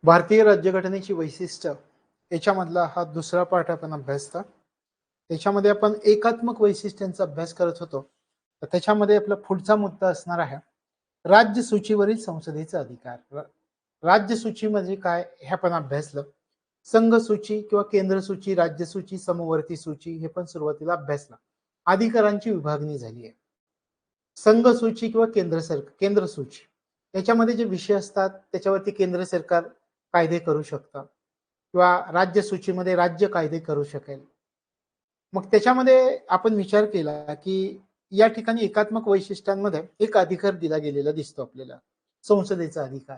भारतीय राज्यघटनेची वैशिष्ट्य याच्यामधला हा दुसरा पाठ आपण अभ्यासता. त्याच्यामध्ये आपण एकात्मक वैशिष्ट्यांचा अभ्यास करत होतो. तर त्याच्यामध्ये आपला पुढचा मुद्दा असणार आहे राज्य सूचीवरील संसदेचा अधिकार. राज्य सूची म्हणजे काय हे आपण अभ्यासलं. संघ सूची किंवा केंद्र सूची, राज्य सूची, समवर्ती सूची हे पण सुरुवातीला अभ्यासलं. अधिकारांची विभागणी झाली आहे. संघ सूची किंवा केंद्र सूची याच्यामध्ये जे विषय असतात त्याच्यावरती केंद्र सरकार कायदे करू शकतं किंवा राज्य सूचीमध्ये राज्य कायदे करू शकेल. मग त्याच्यामध्ये आपण विचार केला की या ठिकाणी एकात्मक वैशिष्ट्यांमध्ये एक अधिकार दिला गेलेला दिसतो आपल्याला, संसदेचा अधिकार,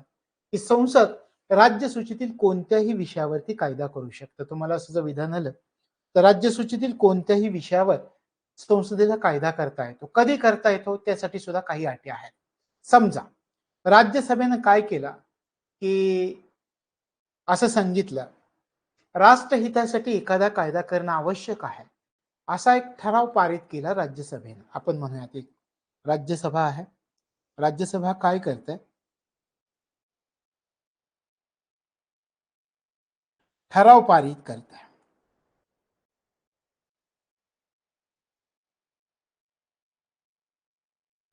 की संसद राज्य सूचीतील कोणत्याही विषयावरती कायदा करू शकतं. तुम्हाला असं जर विधान आलं तर राज्य सूचीतील कोणत्याही विषयावर संसदेला कायदा करता येतो. कधी करता येतो त्यासाठी सुद्धा काही अटी आहेत. समजा राज्यसभेनं काय केलं की असं सांगितलं राष्ट्रहितासाठी एखादा कायदा करणं आवश्यक आहे, असा एक ठराव पारित केला राज्यसभेनं. आपण म्हणूयात एक राज्यसभा आहे. राज्यसभा काय करते, ठराव पारित करते.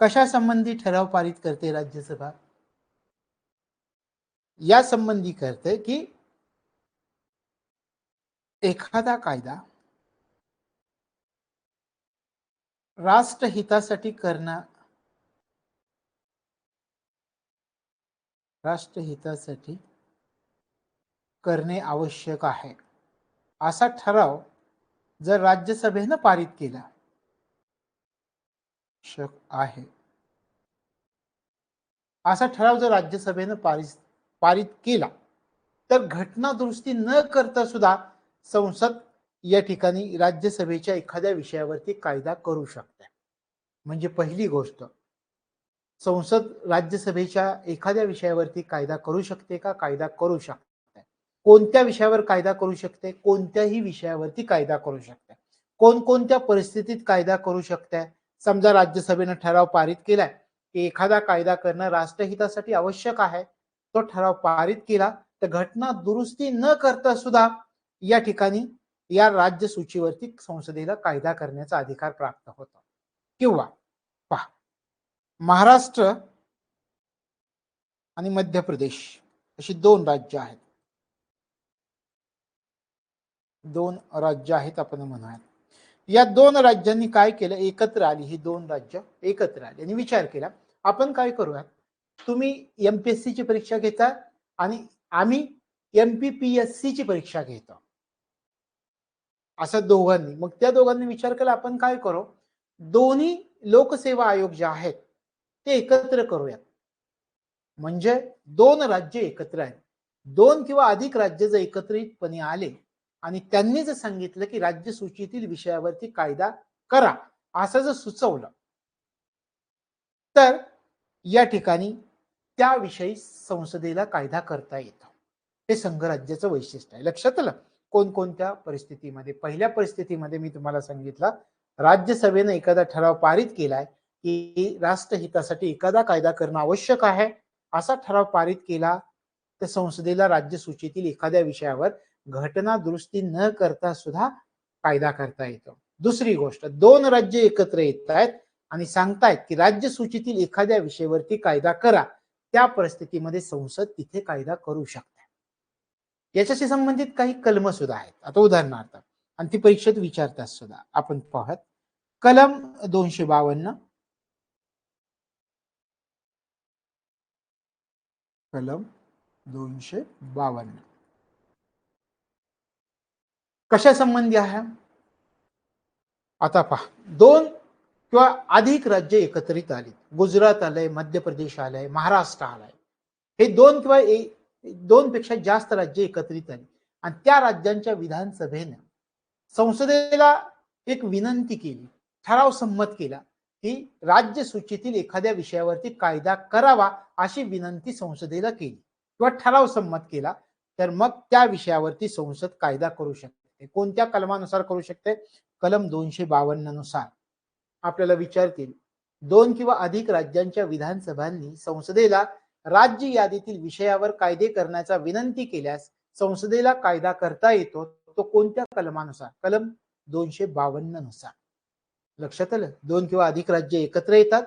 कशा संबंधी ठराव पारित करते राज्यसभा? या संबंधी करते की एखादा कायदा राष्ट्रहितासाठी करणं, राष्ट्रहितासाठी करणे आवश्यक आहे असा ठराव जर राज्यसभेनं पारित केला आहे, असा ठराव जर राज्यसभेनं पारित केला तर घटना दुरुस्ती न करता सुद्धा संसद या ठिकाणी राज्यसभेच्या एखाद्या विषयावरती कायदा करू शकते. म्हणजे पहिली गोष्ट, संसद राज्यसभेच्या एखाद्या विषयावरती कायदा करू शकते का? कायदा करू शकते. कोणत्या विषयावर कायदा करू शकते? कोणत्याही विषयावरती कायदा करू शकते. कोणकोणत्या परिस्थितीत कायदा करू शकते? समजा राज्यसभेनं ठराव पारित केलाय की एखादा कायदा करणं राष्ट्रहितासाठी आवश्यक आहे, तो ठराव पारित केला तर घटना दुरुस्ती न करता सुद्धा या ठिकाणी या राज्य सूचीवरती संसदेला कायदा करण्याचा अधिकार प्राप्त होतो. किंवा पहा, महाराष्ट्र आणि मध्य प्रदेश अशी दोन राज्य आहेत. दोन राज्य आहेत आपण म्हणूयात. या दोन राज्यांनी काय केलं, एकत्र आली. ही दोन राज्य एकत्र आली आणि विचार केला आपण काय करूयात, तुम्ही एमपीएससी ची परीक्षा घेता आणि आम्ही एमपीपीएससी ची परीक्षा घेतो, असं दोघांनी. मग त्या दोघांनी विचार केला आपण काय करू, दोन्ही लोकसेवा आयोग जे आहेत ते एकत्र करूयात. म्हणजे दोन राज्य एकत्र आहेत. दोन किंवा अधिक राज्य जर एकत्रितपणे आले आणि त्यांनी जर सांगितलं की राज्य सूचीतील विषयावरती कायदा करा असं जर सुचवलं तर या ठिकाणी त्याविषयी संसदेला कायदा करता येतो. हे संघराज्याचं वैशिष्ट्य आहे. लक्षात आलं? कोणकोणत्या परिस्थितीमध्ये? पहिल्या परिस्थितीमध्ये मी तुम्हाला सांगितलं, राज्यसभेने एखादा ठराव पारित केलाय की राष्ट्रहितासाठी एखादा कायदा करणं आवश्यक आहे, असा ठराव पारित केला तर संसदेला राज्य सूचीतील एखाद्या विषयावर घटना दुरुस्ती न करता सुद्धा कायदा करता येतो. दुसरी गोष्ट, दोन राज्य एकत्र येत आहेत आणि सांगतायत की राज्य सूचीतील एखाद्या विषयावरती कायदा करा, त्या परिस्थितीमध्ये संसद तिथे कायदा करू शकते. याच्याशी संबंधित काही कलम सुद्धा आहेत. आता उदाहरणार्थ, आणि ती परीक्षेत विचारतात सुद्धा, आपण पाहत कलम 252, कलम 252 कशा संबंधी आहे? आता पहा, दोन किंवा अधिक राज्य एकत्रित आली, गुजरात आलंय, मध्य प्रदेश आलंय, महाराष्ट्र आलाय, हे दोन किंवा दोन पेक्षा जास्त राज्य एकत्रित आली आणि त्या राज्यांच्या विधानसभेने संसदेला एक विनंती केली, ठराव संमत केला की राज्य सूचीतील एखाद्या विषयावरती कायदा करावा अशी विनंती संसदेला केली किंवा ठराव संमत केला, तर मग त्या विषयावरती संसद कायदा करू शकते. कोणत्या कलमानुसार करू शकते? कलम 252 नुसार. आपल्याला विचारतील, दोन किंवा अधिक राज्यांच्या विधानसभांनी संसदेला राज्य यादीतील विषयावर कायदे करण्याचा विनंती केल्यास संसदेला कायदा करता येतो, तो कोणत्या कलमानुसार? कलम 252 नुसार. लक्षात आलं? 2 किंवा अधिक राज्य एकत्र येतात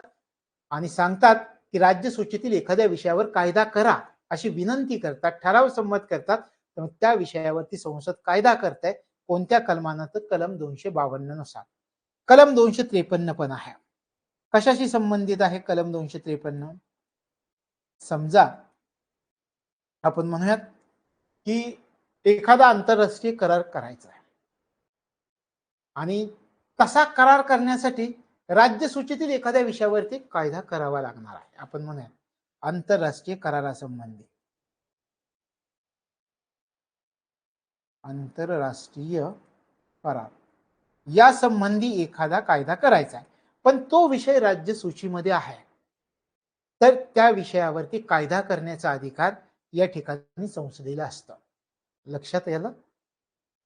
आणि सांगतात की राज्य सूचीतील एखाद्या विषयावर कायदा करा अशी विनंती करतात, ठराव संमत करतात, तर त्या विषयावरती संसद कायदा करते. कोणत्या कलमानं? तर कलम 252 नुसार. कलम 253 पण आहे. कशाशी संबंधित आहे कलम 253? समजा आपण म्हणूयात की एखादा आंतरराष्ट्रीय करार करायचा आहे आणि तसा करार करण्यासाठी राज्य सूचीतील एखाद्या विषयावरती कायदा करावा लागणार आहे. आपण म्हणूया आंतरराष्ट्रीय करारासंबंधी. आंतरराष्ट्रीय करार या संबंधी एखादा कायदा करायचा आहे, पण तो विषय राज्य सूचीमध्ये आहे, तर त्या विषयावरती कायदा करण्याचा अधिकार या ठिकाणी संसदेला असतो. लक्षात आलं?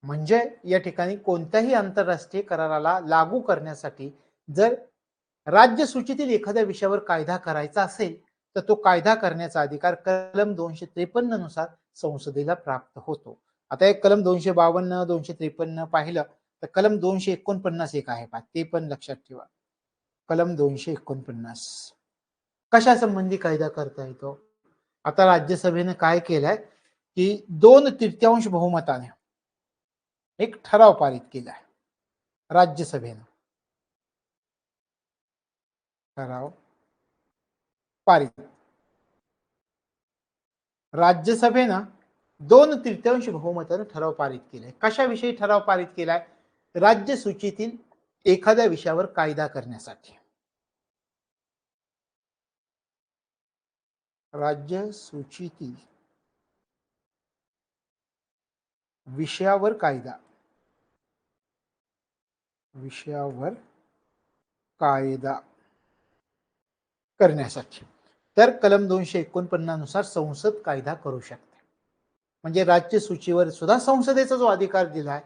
म्हणजे या ठिकाणी कोणत्याही आंतरराष्ट्रीय कराराला लागू करण्यासाठी जर राज्य सूचीतील एखाद्या विषयावर कायदा करायचा असेल, तर तो कायदा करण्याचा अधिकार कलम 253 नुसार संसदेला प्राप्त होतो. आता एक कलम 252 253 पाहिलं तर कलम 249 एक आहे पहा, ते पण लक्षात ठेवा. कलम 249 कशा संबंधी कायदा करता येतो? आता राज्यसभेने काय केलंय की 2/3 बहुमताने एक ठराव पारित केला आहे राज्यसभेने. ठराव पारित राज्यसभेनं 2/3 बहुमताने ठराव पारित केलाय. कशाविषयी ठराव पारित केलाय? राज्य सूचीतील एखाद्या विषयावर कायदा करण्यासाठी. राज्य सूचीतील विषयावर कायदा. विषयावर कायदा करण्यासाठी तर कलम 249 नुसार संसद कायदा करू शकते. म्हणजे राज्य सूचीवर सुद्धा संसदेचा जो अधिकार दिलाय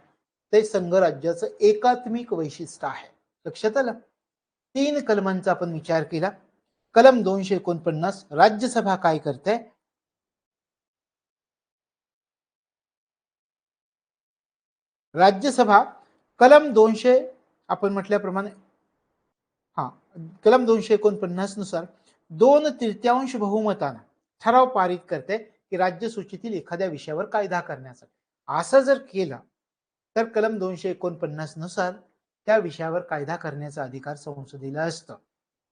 ते संघ राज्याचं एकात्मिक वैशिष्ट्य आहे. लक्षात आलं? 3 कलमांचा आपण विचार केला. कलम 249 राज्यसभा काय करते? राज्यसभा कलम 200 आपण म्हटल्याप्रमाणे कलम 249 नुसार 2/3 बहुमताने ठराव पारित करते की राज्य सूचीतील एखाद्या विषयावर कायदा करण्यासाठी. असं जर केलं तर कलम 249 नुसार त्या विषयावर कायदा करण्याचा अधिकार संसदेला असतो.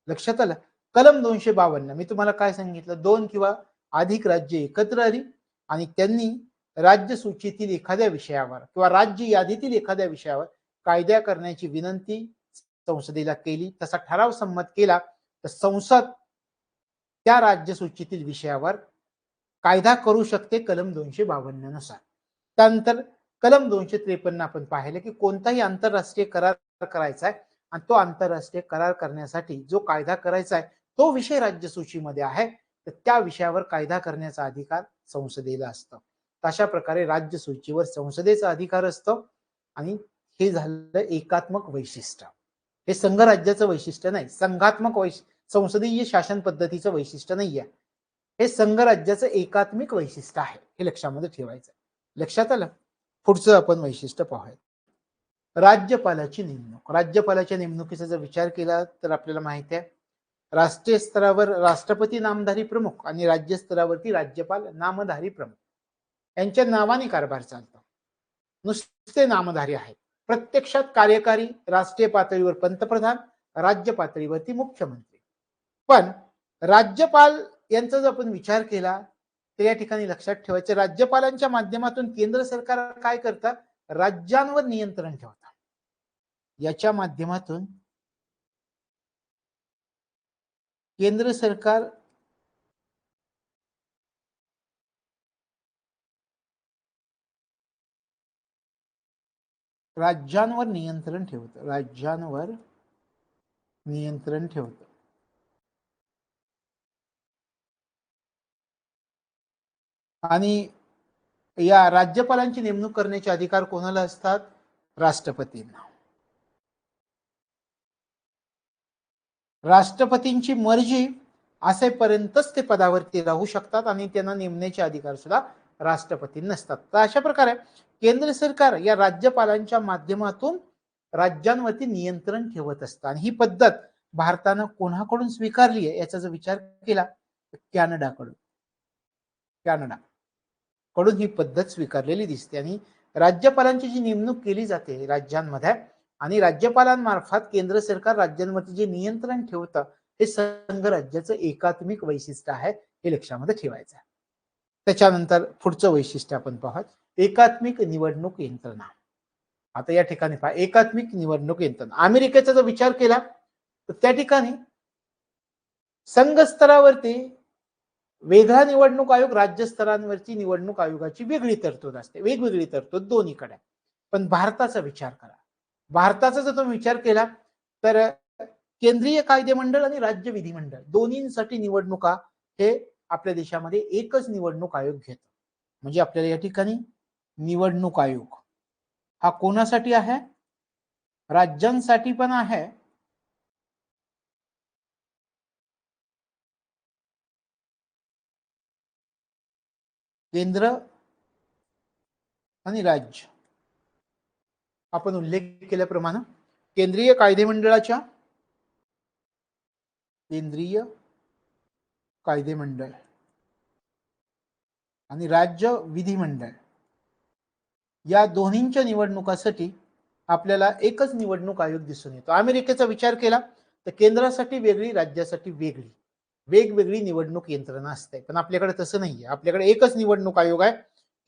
लक्षात आलं? कलम 252 मी तुम्हाला काय सांगितलं? 2 किंवा अधिक राज्य एकत्र आली आणि त्यांनी राज्य सूचीतील एखाद्या विषयावर किंवा राज्य यादीतील एखाद्या विषयावर कायदा करण्याची विनंती संसदेला केली, तसा ठराव संमत केला, तर संसद त्या राज्य सूचीतील विषयावर कायदा करू शकते कलम 252 नुसार. त्यानंतर कलम 253 आपण पाहिलं की कोणताही आंतरराष्ट्रीय करार करायचा आहे आणि तो आंतरराष्ट्रीय करार करण्यासाठी जो कायदा करायचा आहे तो विषय राज्य सूचीमध्ये आहे, तर त्या विषयावर कायदा करण्याचा अधिकार संसदेला असतो. अशा प्रकारे राज्य सूचीवर संसदेचा अधिकार असतो आणि हे झालं एकात्मक वैशिष्ट्य. हे संघ राज्याचं वैशिष्ट्य नाही, संघात्मक संसदीय शासन पद्धतीचं वैशिष्ट्य नाहीये. हे संघ राज्याचं एकात्मिक वैशिष्ट्य आहे, हे लक्षामध्ये ठेवायचं. लक्षात आलं? पुढचं आपण वैशिष्ट्य पाहूया. राज्यपालाची नेमणूक. राज्यपालाच्या नेमणुकीचा जर विचार केला तर आपल्याला माहिती आहे राष्ट्रीय स्तरावर राष्ट्रपती नामधारी प्रमुख आणि राज्य स्तरावरती राज्यपाल नामधारी प्रमुख यांच्या नावाने कारभार चालतो. नुसते नामधारी आहेत. प्रत्यक्षात कार्यकारी राष्ट्रीय पातळीवर पंतप्रधान, राज्य पातळीवरती मुख्यमंत्री. पण राज्यपाल यांचा जर आपण विचार केला तर या ठिकाणी लक्षात ठेवायचं राज्यपालांच्या माध्यमातून केंद्र सरकार काय करतात? राज्यांवर नियंत्रण ठेवतात. याच्या माध्यमातून केंद्र सरकार राज्यांवर नियंत्रण ठेवतं. राज्यांवर नियंत्रण ठेवतं. आणि या राज्यपालांची नेमणूक करण्याचे अधिकार कोणाला असतात? राष्ट्रपतींना. राष्ट्रपतींची मर्जी असेपर्यंतच ते पदावरती राहू शकतात आणि त्यांना नेमण्याचे अधिकार सुद्धा राष्ट्रपती नसतात. तर अशा प्रकारे केंद्र सरकार या राज्यपालांच्या माध्यमातून राज्यांवरती नियंत्रण ठेवत असतं आणि ही पद्धत भारतानं कोणाकडून स्वीकारली आहे याचा जर विचार केला तर कॅनडाकडून कडून ही पद्धत स्वीकारलेली दिसते. आणि राज्यपालांची जी नेमणूक केली जाते राज्यांमध्ये आणि राज्यपालांमार्फत केंद्र सरकार राज्यांवरती जे नियंत्रण ठेवतं हे संघराज्याचं एकात्मिक वैशिष्ट्य आहे, हे लक्षामध्ये ठेवायचं आहे. त्याच्यानंतर पुढचं वैशिष्ट्य आपण पाहत, एकात्मिक निवडणूक यंत्रणा. आता या ठिकाणी पहा, एकात्मिक निवडणूक यंत्रणा. अमेरिकेचा जर विचार केला तर त्या ठिकाणी संघ स्तरावरती वेगळा निवडणूक आयोग, राज्य स्तरांवरची निवडणूक आयोगाची वेगळी तरतूद असते, वेगवेगळी तरतूद दोन्हीकडे. पण भारताचा विचार करा, भारताचा जर तुम्ही विचार केला तर केंद्रीय कायदेमंडळ आणि राज्य विधिमंडळ दोन्हींसाठी निवडणुका हे आपल्या देशामध्ये एकच निवडणूक आयोग घेतो. म्हणजे आपल्याला या ठिकाणी निवडणूक आयोग हा कोणासाठी आहे? राज्यांसाठी पण आहे केंद्र आणि राज्य. आपण उल्लेख केल्याप्रमाणे केंद्रीय कायदेमंडळाच्या केंद्रीय कायदेमंडळ आणि राज्य विधिमंडळ या दोन्हींच्या निवडणुकासाठी आपल्याला एकच निवडणूक आयोग दिसून येतो. अमेरिकेचा विचार केला तर केंद्रासाठी वेगळी, राज्यासाठी वेगळी, वेगवेगळी निवडणूक यंत्रणा असते. पण आपल्याकडे तसं नाहीये, आपल्याकडे एकच निवडणूक आयोग आहे.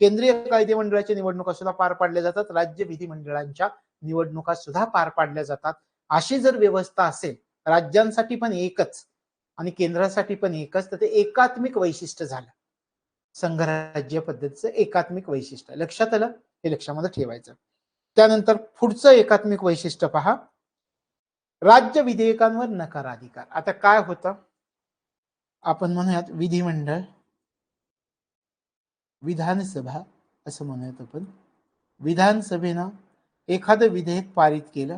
केंद्रीय कायदेमंडळाच्या निवडणुका सुद्धा पार पाडल्या जातात, राज्य विधिमंडळांच्या निवडणुका सुद्धा पार पाडल्या जातात. अशी जर व्यवस्था असेल, राज्यांसाठी पण एकच आणि केंद्रासाठी पण एकच, तर ते एकात्मिक वैशिष्ट्य झालं. संघराज्य पद्धतीचं एकात्मिक वैशिष्ट्य लक्षात आलं, हे लक्षामध्ये ठेवायचं. त्यानंतर पुढचं एकात्मिक वैशिष्ट्य पहा, राज्य विधेयकांवर नकाराधिकार. आता काय होतं, आपण म्हणूयात विधिमंडळ, विधानसभा असं म्हणूयात आपण. विधानसभेनं एखादं विधेयक पारित केलं,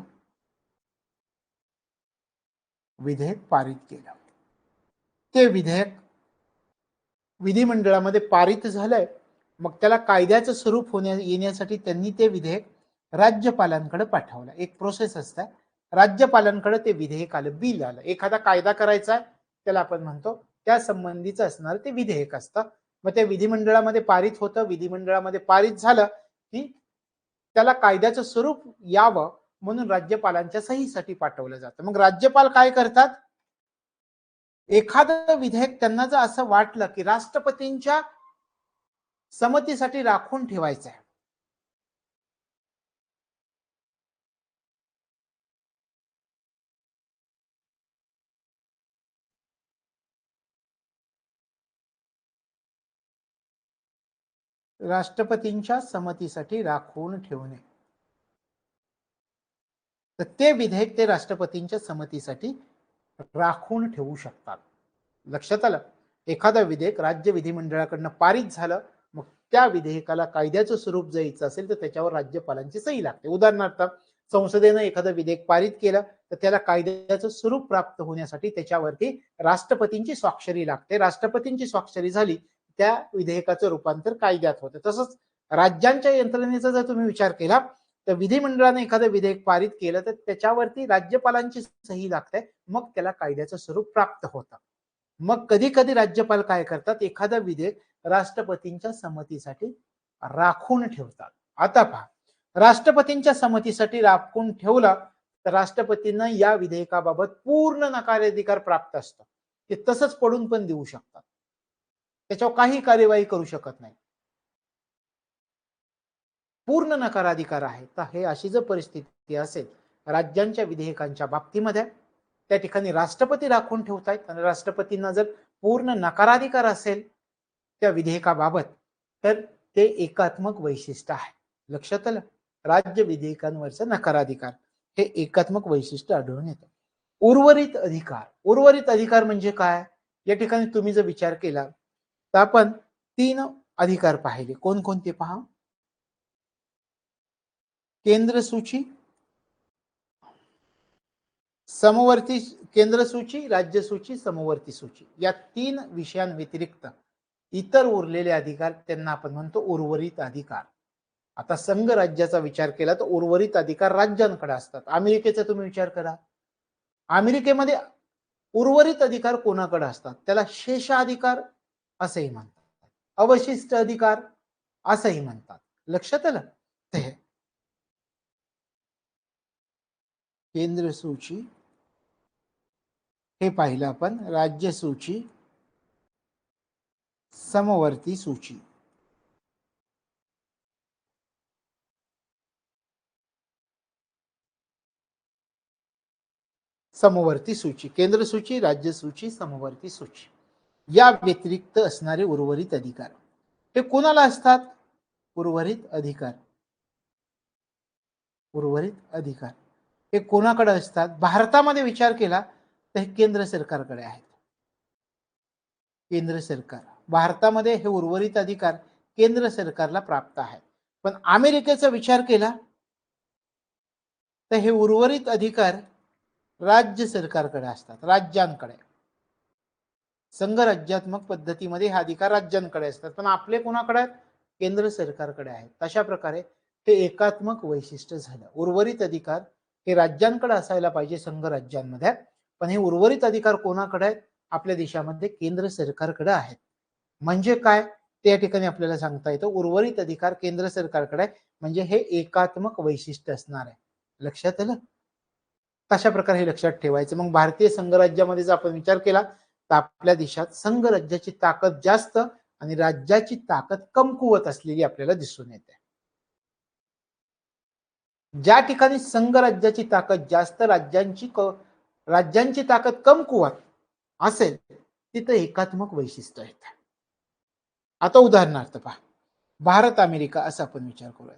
ते विधेयक विधिमंडळामध्ये पारित झालंय, मग त्याला कायद्याचं स्वरूप येण्यासाठी त्यांनी ते विधेयक राज्यपालांकडे पाठवलं. एक प्रोसेस असते, राज्यपालांकडे ते विधेयक आलं, बिल आलं. एखादा कायदा करायचा त्याला आपण म्हणतो त्या संबंधीचं असणार ते विधेयक असतं. मग ते विधिमंडळामध्ये पारित होतं, विधिमंडळामध्ये पारित झालं की त्याला कायद्याचं स्वरूप यावं म्हणून राज्यपालांच्या सहीसाठी पाठवलं जातं. मग राज्यपाल काय करतात, एखादं विधेयक त्यांना जर असं वाटलं की राष्ट्रपतींच्या संमतीसाठी राखून ठेवायचं आहे, राष्ट्रपतींच्या संमतीसाठी राखून ठेवणे, तर ते विधेयक ते राष्ट्रपतींच्या संमतीसाठी राखून ठेवू शकतात. लक्षात आलं, एखादा विधेयक राज्य विधिमंडळाकडनं पारित झालं, मग त्या विधेयकाला कायद्याचं स्वरूप द्यायचं असेल तर त्याच्यावर राज्यपालांची सही लागते. उदाहरणार्थ, संसदेनं एखादं विधेयक पारित केलं तर त्याला कायद्याचं स्वरूप प्राप्त होण्यासाठी त्याच्यावरती राष्ट्रपतींची स्वाक्षरी लागते. राष्ट्रपतींची स्वाक्षरी झाली, त्या विधेयकाचं रूपांतर कायद्यात होतं. तसंच राज्यांच्या यंत्रणेचा जर तुम्ही विचार केला तर विधिमंडळाने एखादं विधेयक पारित केलं तर त्याच्यावरती राज्यपालांची सही लागते, मग त्याला कायद्याचं स्वरूप प्राप्त होतं. मग कधी कधी राज्यपाल काय करतात, एखादं विधेयक राष्ट्रपतींच्या संमतीसाठी राखून ठेवतात. आता पहा, राष्ट्रपतींच्या संमतीसाठी राखून ठेवलं तर राष्ट्रपतींना या विधेयकाबाबत पूर्ण नकाराधिकार प्राप्त असतो. ते तसंच पडून पण देऊ शकतात, त्याच्यावर काही कार्यवाही करू शकत नाही, पूर्ण नकाराधिकार आहे. तर हे अशी जर परिस्थिती असेल राज्यांच्या विधेयकांच्या बाबतीमध्ये, त्या ठिकाणी राष्ट्रपती राखून ठेवतायत आणि राष्ट्रपतींना जर पूर्ण नकाराधिकार असेल त्या विधेयकाबाबत, तर ते एकात्मक वैशिष्ट्य आहे. लक्षात आलं, राज्य विधेयकांवरचा नकाराधिकार हे एकात्मक वैशिष्ट्य आढळून येतं. उर्वरित अधिकार, उर्वरित अधिकार म्हणजे काय, या ठिकाणी तुम्ही जर विचार केला तर आपण 3 अधिकार पाहिले. कोणकोणते पहा, केंद्र सूची, समवर्ती केंद्र सूची, राज्य सूची, समवर्ती सूची या 3 विषयांव्यतिरिक्त इतर उरलेले अधिकार त्यांना आपण म्हणतो उर्वरित अधिकार. आता संघ राज्याचा विचार केला तर उर्वरित अधिकार राज्यांकडे असतात. अमेरिकेचा तुम्ही विचार करा, अमेरिकेमध्ये उर्वरित अधिकार कोणाकडे असतात? त्याला शेषाधिकार असंही म्हणतात, अवशिष्ट अधिकार असंही म्हणतात. लक्षात आलं? केंद्र सूची हे पाहिलं आपण, राज्य सूची, समवर्ती सूची. समवर्ती सूची, केंद्र सूची, राज्य सूची, समवर्ती सूची या व्यतिरिक्त असणारे उर्वरित अधिकार हे कोणाला असतात? उर्वरित अधिकार. उर्वरित अधिकार हे कोणाकडे असतात? भारतामध्ये विचार केला तर हे केंद्र सरकारकडे आहेत. केंद्र सरकार, भारतामध्ये हे उर्वरित अधिकार केंद्र सरकारला प्राप्त आहेत. पण अमेरिकेचा विचार केला तर हे उर्वरित अधिकार राज्य सरकारकडे असतात, राज्यांकडे. संघराज्यात्मक पद्धतीमध्ये हा अधिकार राज्यांकडे असतात, पण आपले कोणाकडे आहेत? केंद्र सरकारकडे आहेत. अशा प्रकारे हे एकात्मक वैशिष्ट्य झालं. उर्वरित अधिकार हे राज्यांकडे असायला पाहिजे संघ राज्यांमध्ये, पण हे उर्वरित अधिकार कोणाकडे आहेत? आपल्या देशामध्ये केंद्र सरकारकडे आहेत. म्हणजे काय ते या ठिकाणी आपल्याला सांगता येतं, उर्वरित अधिकार केंद्र सरकारकडे आहे, म्हणजे हे एकात्मक वैशिष्ट्य असणार आहे. लक्षात आलं? तशा प्रकारे हे लक्षात ठेवायचं. मग भारतीय संघराज्यामध्ये जर आपण विचार केला तर आपल्या देशात संघ राज्याची ताकद जास्त आणि राज्याची ताकद कमकुवत असलेली आपल्याला दिसून येते. ज्या ठिकाणी संघ राज्याची ताकद जास्त, राज्यांची ताकद कमकुवत असेल तिथं एकात्मक वैशिष्ट्य आहे. आता उदाहरणार्थ पहा, भारत अमेरिका असा आपण विचार करूया.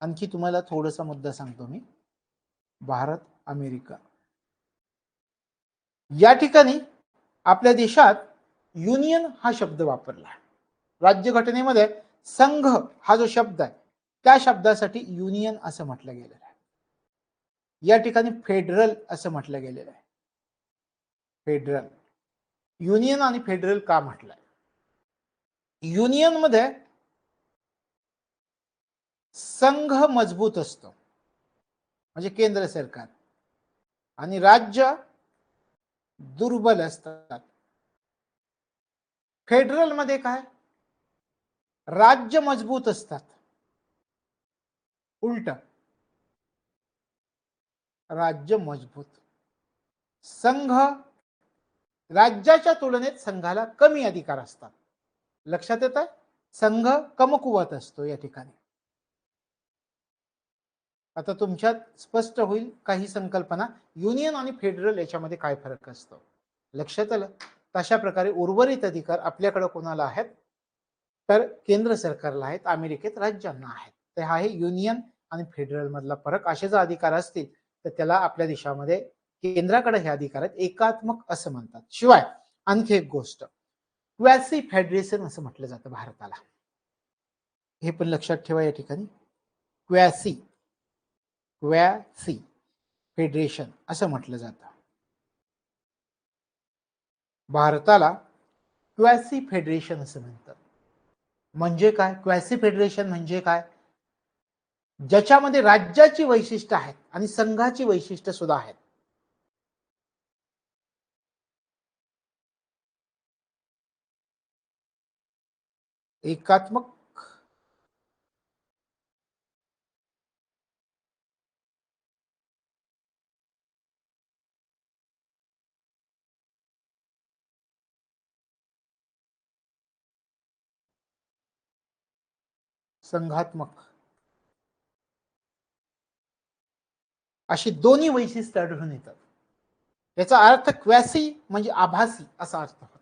आणखी तुम्हाला थोडासा मुद्दा सांगतो मी. भारत अमेरिका या ठिकाणी आपल्या देशात युनियन हा शब्द वापरला. राज्यघटनेमध्ये संघ हा जो शब्द आहे त्या शब्दासाठी युनियन असं म्हटलं गेलेलं आहे. या ठिकाणी फेडरल असं म्हटलं गेलेलं आहे. फेडरल, युनियन आणि फेडरल का म्हटलंय? युनियन मध्ये संघ मजबूत असतो म्हणजे केंद्र सरकार, आणि राज्य दुर्बल असतात. फेडरल मध्ये काय? राज्य मजबूत असतात, उलट राज्य मजबूत, संघ राज्याच्या तुलनेत संघाला कमी अधिकार असतात. लक्षात येतं? संघ कमकुवत असतो या ठिकाणी. आता तुमच्यात स्पष्ट होईल काही संकल्पना, युनियन आणि फेडरल याच्यामध्ये काय फरक असतो. लक्षात आलं? तशा प्रकारे उर्वरित अधिकार आपल्याकडे कोणाला आहेत? तर केंद्र सरकारला आहेत, अमेरिकेत राज्यांना आहेत. तर हा आहे युनियन आणि फेडरल मधला फरक. असे जर अधिकार असतील तर त्याला आपल्या देशामध्ये केंद्राकडे हे अधिकार आहेत, एकात्मक असं म्हणतात. शिवाय आणखी एक गोष्ट, क्वासी फेडरेशन असं म्हटलं जातं भारताला. हे पण लक्षात ठेवा या ठिकाणी. क्वासी फेडरेशन असं म्हटलं जातं भारताला. क्वासी फेडरेशन असं म्हणतात. म्हणजे काय? क्वासी फेडरेशन म्हणजे काय? ज्याच्यामध्ये राज्याची वैशिष्ट्य आहेत आणि संघाची वैशिष्ट्य सुद्धा आहेत. एकात्मक संघात्मक अशी दोन्ही वैशिष्ट्ये आढळून येतात. याचा अर्थ क्वासी म्हणजे आभासी असा अर्थ होतो.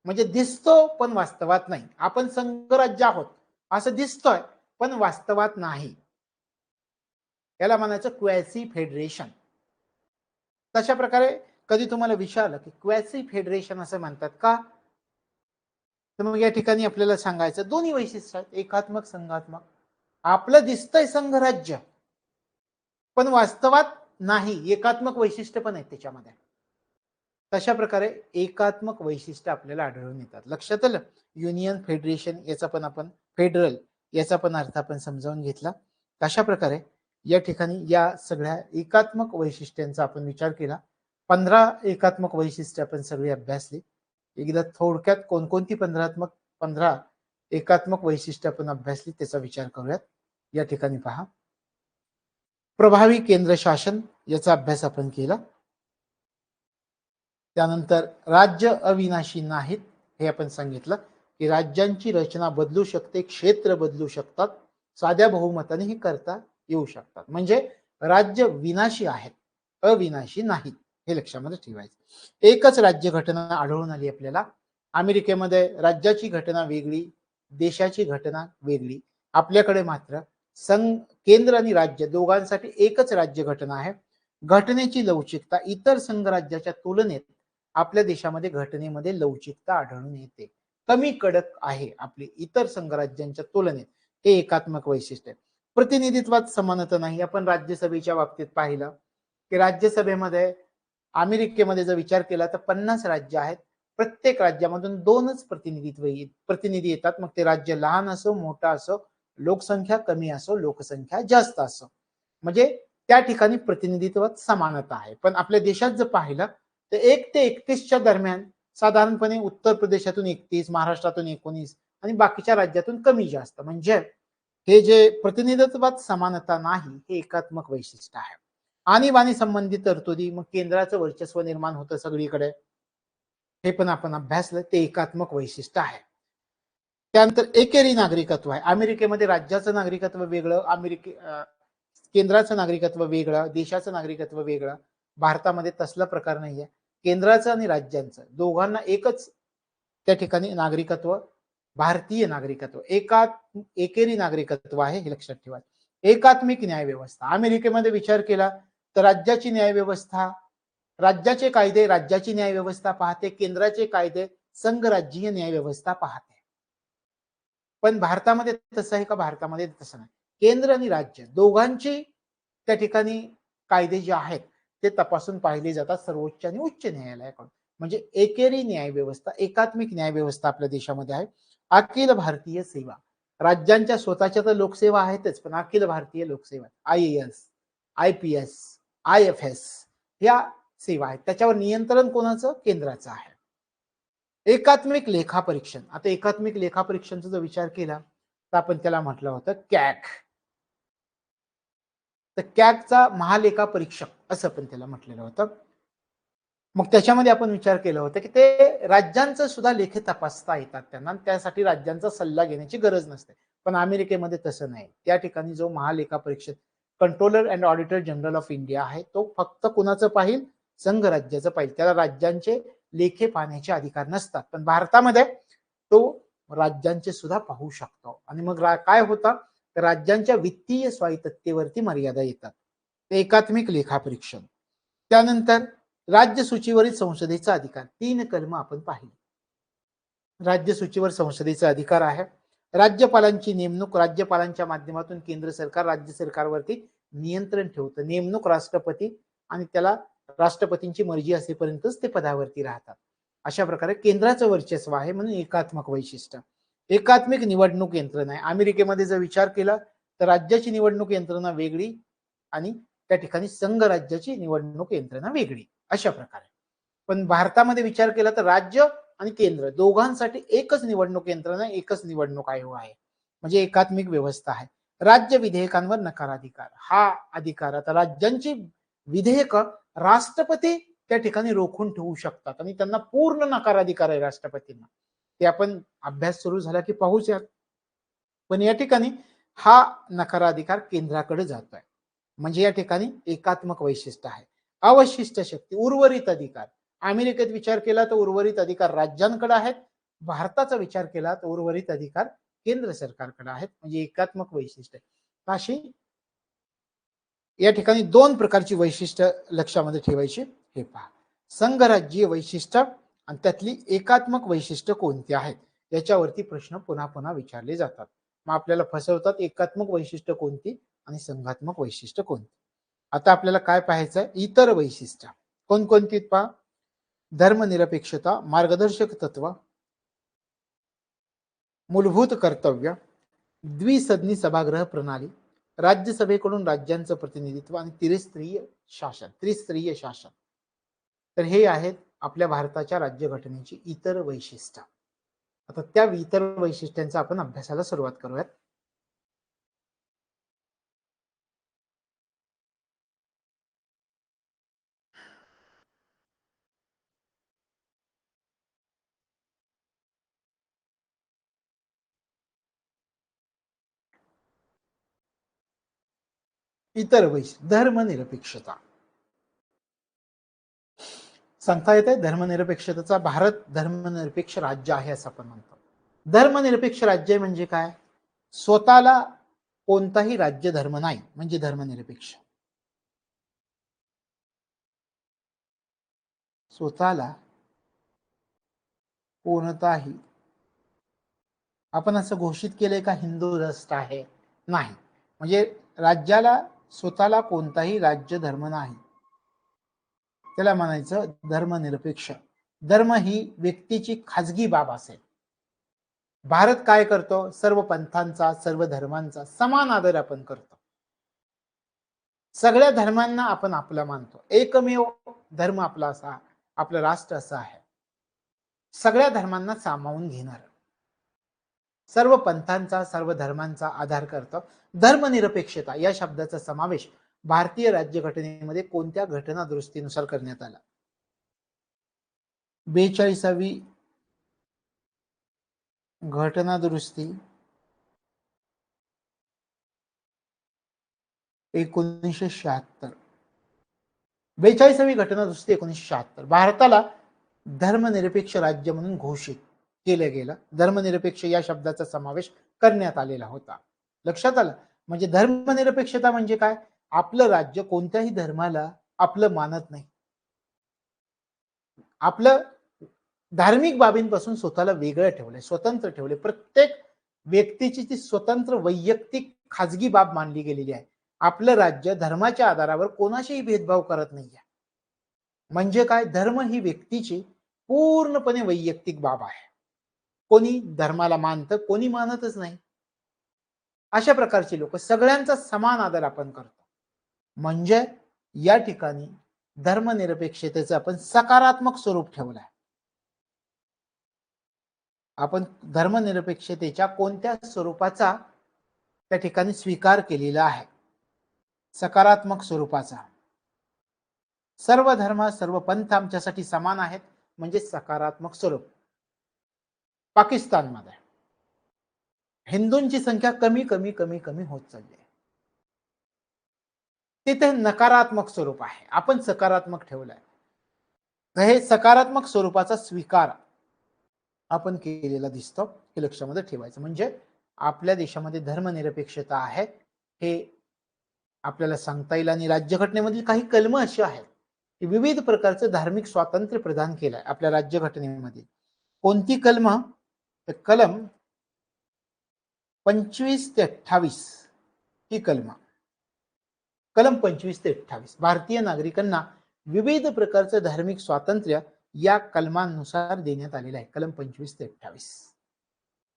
म्हणजे दिसतो पण वास्तवात नाही. आपण संघराज्य आहोत असं दिसतोय पण वास्तवात नाही, याला म्हणायचं क्वासी फेडरेशन. तशा प्रकारे कधी तुम्हाला विचारलं की क्वासी फेडरेशन असं म्हणतात का, तर मग या ठिकाणी आपल्याला सांगायचं दोन्ही वैशिष्ट्य आहेत, एकात्मक संघात्मक. आपलं दिसतंय संघराज्य पण वास्तवात नाही, एकात्मक वैशिष्ट्य पण आहेत त्याच्यामध्ये. तशा प्रकारे एकात्मक वैशिष्ट्य आपल्याला आढळून येतात. लक्षात आलं? युनियन, फेडरेशन याचा पण आपण फेडरल याचा पण अर्थ आपण समजावून घेतला. अशा प्रकारे या ठिकाणी या सगळ्या एकात्मक वैशिष्ट्यांचा आपण विचार केला. 15 एकात्मक वैशिष्ट्ये आपण सगळी अभ्यासली. एकदा थोडक्यात कोणकोणती 15 एकात्मक वैशिष्ट्ये आपण अभ्यासली त्याचा विचार करूयात. या ठिकाणी पहा. प्रभावी केंद्र शासन याचा अभ्यास आपण केला. त्यानंतर राज्य अविनाशी नाहीत हे आपण सांगितलं की राज्यांची रचना बदलू शकते, क्षेत्र बदलू शकतात, साध्या बहुमताने हे करता येऊ शकतात. म्हणजे राज्य विनाशी आहेत, अविनाशी नाहीत हे लक्षामध्ये ठेवायचं. एकच राज्य घटना आढळून आली आपल्याला. अमेरिकेमध्ये राज्याची घटना वेगळी, देशाची घटना वेगळी. आपल्याकडे मात्र केंद्र आणि राज्य दोघांसाठी एकच राज्य घटना आहे. घटनेची लवचिकता इतर संघराज्याच्या तुलनेत आपल्या देशामध्ये घटनेमध्ये लवचिकता आढळून येते. कमी कडक आहे आपली इतर संघराज्यांच्या तुलनेत. हे एकात्मक वैशिष्ट्य. प्रतिनिधित्वात समानता नाही. आपण राज्यसभेच्या बाबतीत पाहिलं की राज्यसभेमध्ये अमेरिकेमध्ये जर विचार केला तर 50 राज्य आहेत. प्रत्येक राज्यामधून 2च प्रतिनिधी येतात. मग ते राज्य लहान असो, मोठा असो, लोकसंख्या कमी असो, लोकसंख्या जास्त असो. म्हणजे त्या ठिकाणी प्रतिनिधित्वात समानता आहे. पण आपल्या देशात जर पाहिलं तर 1 ते 31च्या दरम्यान साधारणपणे उत्तर प्रदेशातून 31, महाराष्ट्रातून 19 आणि बाकीच्या राज्यातून कमी जास्त. म्हणजे हे जे प्रतिनिधित्वात समानता नाही हे एकात्मक वैशिष्ट्य आहे. आणीबाणी संबंधित तरतुदी, मग केंद्राचं वर्चस्व निर्माण होतं सगळीकडे, हे पण आपण अभ्यासलं. ते एकात्मक वैशिष्ट्य आहे. त्यानंतर एकेरी नागरिकत्व आहे. अमेरिकेमध्ये राज्याचं नागरिकत्व वेगळं, केंद्राचं नागरिकत्व वेगळं, देशाचं नागरिकत्व वेगळं. भारतामध्ये तसला प्रकार नाहीये. केंद्राचं आणि राज्यांचं दोघांना एकच त्या ठिकाणी नागरिकत्व, भारतीय नागरिकत्व, एकेरी नागरिकत्व आहे हे लक्षात ठेवा. एकात्मिक न्याय व्यवस्था. अमेरिकेमध्ये विचार केला तर राज्याची न्याय व्यवस्था, राज्याचे कायदे राज्याची न्याय व्यवस्था पाहते, केंद्राचे कायदे संघराज्यीय न्याय व्यवस्था पाहते. पण भारतामध्ये तसं आहे का? भारतामध्ये तसं नाही. केंद्र आणि राज्य दोघांची त्या ठिकाणी कायदे जे आहेत ते तपासून पाहिले जातात सर्वोच्च आणि उच्च न्यायालयाकडून. म्हणजे एकेरी न्याय व्यवस्था, एकात्मिक न्याय व्यवस्था आपल्या देशामध्ये आहे. अखिल भारतीय सेवा. राज्यांच्या स्वतःच्या तर लोकसेवा आहेतच, पण अखिल भारतीय लोकसेवा, IAS, IPS, IFS या सेवा आहेत. त्याच्यावर नियंत्रण कोणाचं? केंद्राचं आहे. एकात्मिक लेखापरीक्षण. आता एकात्मिक लेखापरीक्षणचा जर विचार केला तर आपण त्याला म्हटलं होतं कॅग. तर कॅगचा महालेखा परीक्षक असं पण त्याला म्हटलेलं होतं. मग त्याच्यामध्ये आपण विचार केला होता की ते राज्यांचं सुद्धा लेखे तपासता येतात त्यांना, त्यासाठी राज्यांचा सल्ला घेण्याची गरज नसते. पण अमेरिकेमध्ये तसं नाही. त्या ठिकाणी जो महालेखा परीक्षक, controller and auditor general of India आहे, तो फक्त कुणाचं पाहिल? संघ राज्याचं पाहिल. त्याला राज्यांचे लेखे पाहण्याचे अधिकार नसतात. पण भारतामध्ये तो राज्यांचे सुद्धा पाहू शकतो. आणि मग काय होतं? राज्यांच्या वित्तीय स्वायत्ततेवरती मर्यादा येतात. ते एकात्मिक लेखापरीक्षण. त्यानंतर राज्य सूचीवरील संसदेचा अधिकार. 3 कलम आपण पाहिले. राज्य सूचीवर संसदेचा अधिकार आहे. राज्यपालांची नेमणूक. राज्यपालांच्या माध्यमातून केंद्र सरकार राज्य सरकारवरती नियंत्रण ठेवतं. नेमणूक राष्ट्रपती आणि त्याला राष्ट्रपतींची मर्जी असेपर्यंतच ते पदावरती राहतात. अशा प्रकारे केंद्राचं वर्चस्व आहे म्हणून एकात्मक वैशिष्ट्य. एकात्मिक निवडणूक यंत्रणा आहे. अमेरिकेमध्ये जर विचार केला तर राज्याची निवडणूक यंत्रणा वेगळी आणि त्या ठिकाणी संघ राज्याची निवडणूक यंत्रणा वेगळी. अशा प्रकारे. पण भारतामध्ये विचार केला तर राज्य आणि केंद्र दोघांसाठी एकच निवडणूक यंत्रणा, एकच निवडणूक आयोग आहे. म्हणजे एकात्मिक व्यवस्था आहे. राज्य विधेयकांवर नकाराधिकार. हा अधिकार आता राज्यांची विधेयक राष्ट्रपती त्या ठिकाणी रोखून ठेवू शकतात आणि त्यांना पूर्ण नकाराधिकार आहे राष्ट्रपतींना. ते आपण अभ्यास सुरू झाला की पाहूच यात. पण या ठिकाणी हा नकाराधिकार केंद्राकडे जातोय. म्हणजे या ठिकाणी एकात्मक वैशिष्ट्य आहे. अवशिष्ट शक्ती, उर्वरित अधिकार. अमेरिकेत विचार केला तर उर्वरित अधिकार राज्यांकडे आहेत. भारताचा विचार केला तर उर्वरित अधिकार केंद्र सरकारकडे आहेत. म्हणजे एकात्मक वैशिष्ट्य. अशी या ठिकाणी 2 प्रकारची वैशिष्ट्य लक्षामध्ये ठेवायची. हे पहा, संघराज्यीय वैशिष्ट्य आणि त्यातली एकात्मक वैशिष्ट्य कोणती आहेत याच्यावरती प्रश्न पुन्हा पुन्हा विचारले जातात. मग आपल्याला फसवतात एकात्मक वैशिष्ट्य कोणती आणि संघात्मक वैशिष्ट्य कोणती. आता आपल्याला काय पाहायचं, इतर वैशिष्ट्य कोणकोणती पहा. धर्मनिरपेक्षता, मार्गदर्शक तत्व, मूलभूत कर्तव्य, द्विसदनी सभागृह प्रणाली, राज्यसभेकडून राज्यांचं प्रतिनिधित्व आणि त्रिस्तरीय शासन. तर हे आहेत आपल्या भारताच्या राज्यघटनेची इतर वैशिष्ट्य. आता त्या इतर वैशिष्ट्यांचा आपण अभ्यासाला सुरुवात करूयात. इतर वैशिष्ट्य, धर्मनिरपेक्षता. सांगता येते धर्मनिरपेक्षतेचा भारत धर्मनिरपेक्ष राज्य आहे असं आपण म्हणतो. धर्मनिरपेक्ष राज्य म्हणजे काय, स्वतःला कोणताही राज्य धर्म नाही म्हणजे धर्मनिरपेक्ष. स्वतःला कोणताही, आपण असं घोषित केलंय का हिंदू राष्ट्र आहे, नाही. म्हणजे राज्याला स्वतःला कोणताही राज्य धर्म नाही, त्याला म्हणायचं धर्मनिरपेक्ष. धर्म ही व्यक्तीची खाजगी बाब असेल. भारत काय करतो, सर्व पंथांचा सर्व धर्मांचा समान आदर आपण करतो. सगळ्या धर्मांना आपण आपला मानतो. एकमेव धर्म आपला असा, आपलं राष्ट्र असं आहे सगळ्या धर्मांना सामावून घेणार, सर्व पंथांचा सर्व धर्मांचा आधार करतो. धर्मनिरपेक्षता या शब्दाचा समावेश भारतीय राज्यघटनेमध्ये कोणत्या घटना दुरुस्तीनुसार करण्यात आला. 42वी घटना दुरुस्ती 1976. 42वी घटना दुरुस्ती 1976 भारताला धर्मनिरपेक्ष राज्य म्हणून घोषित केलं गेलं. धर्मनिरपेक्ष या शब्दाचा समावेश करण्यात आलेला होता. लक्षात आलं. म्हणजे धर्मनिरपेक्षता म्हणजे काय, आपलं राज्य कोणत्याही धर्माला आपलं मानत नाही, आपलं धार्मिक बाबींपासून स्वतःला वेगळं ठेवलंय, स्वतंत्र ठेवले. प्रत्येक व्यक्तीची ती स्वतंत्र वैयक्तिक खाजगी बाब मानली गेलेली आहे. आपलं राज्य धर्माच्या आधारावर कोणाशीही भेदभाव करत नाहीये. म्हणजे काय, धर्म ही व्यक्तीची पूर्णपणे वैयक्तिक बाब आहे. कोणी धर्माला मानतं, कोणी मानतच नाही. अशा प्रकारचे लोक, सगळ्यांचा समान आदर आपण करतो. म्हणजे या ठिकाणी धर्मनिरपेक्षतेचं आपण सकारात्मक स्वरूप ठेवलंय. आपण धर्मनिरपेक्षतेच्या कोणत्या स्वरूपाचा त्या ठिकाणी स्वीकार केलेला आहे, सकारात्मक स्वरूपाचा. सर्व धर्म सर्व पंथ आमच्यासाठी समान आहेत म्हणजे सकारात्मक स्वरूप. पाकिस्तानमध्ये हिंदूंची संख्या कमी कमी कमी कमी होत चालली आहे, तिथे नकारात्मक स्वरूप आहे, आपण सकारात्मक ठेवलंय. हे सकारात्मक स्वरूपाचा स्वीकार आपण केलेला दिसतो, हे लक्षामध्ये ठेवायचं. म्हणजे आपल्या देशामध्ये धर्मनिरपेक्षता आहे हे आपल्याला सांगता येईल. आणि राज्यघटनेमधील काही कलम अशी आहेत की विविध प्रकारचं धार्मिक स्वातंत्र्य प्रदान केलंय आपल्या राज्यघटनेमध्ये. कोणती कलम, कलम 25 ते 28 ही कलम. कलम 25 ते 28 भारतीय नागरिकांना विविध प्रकारचं धार्मिक स्वातंत्र्य या कलमांनुसार देण्यात आलेलं आहे. कलम 25 ते 28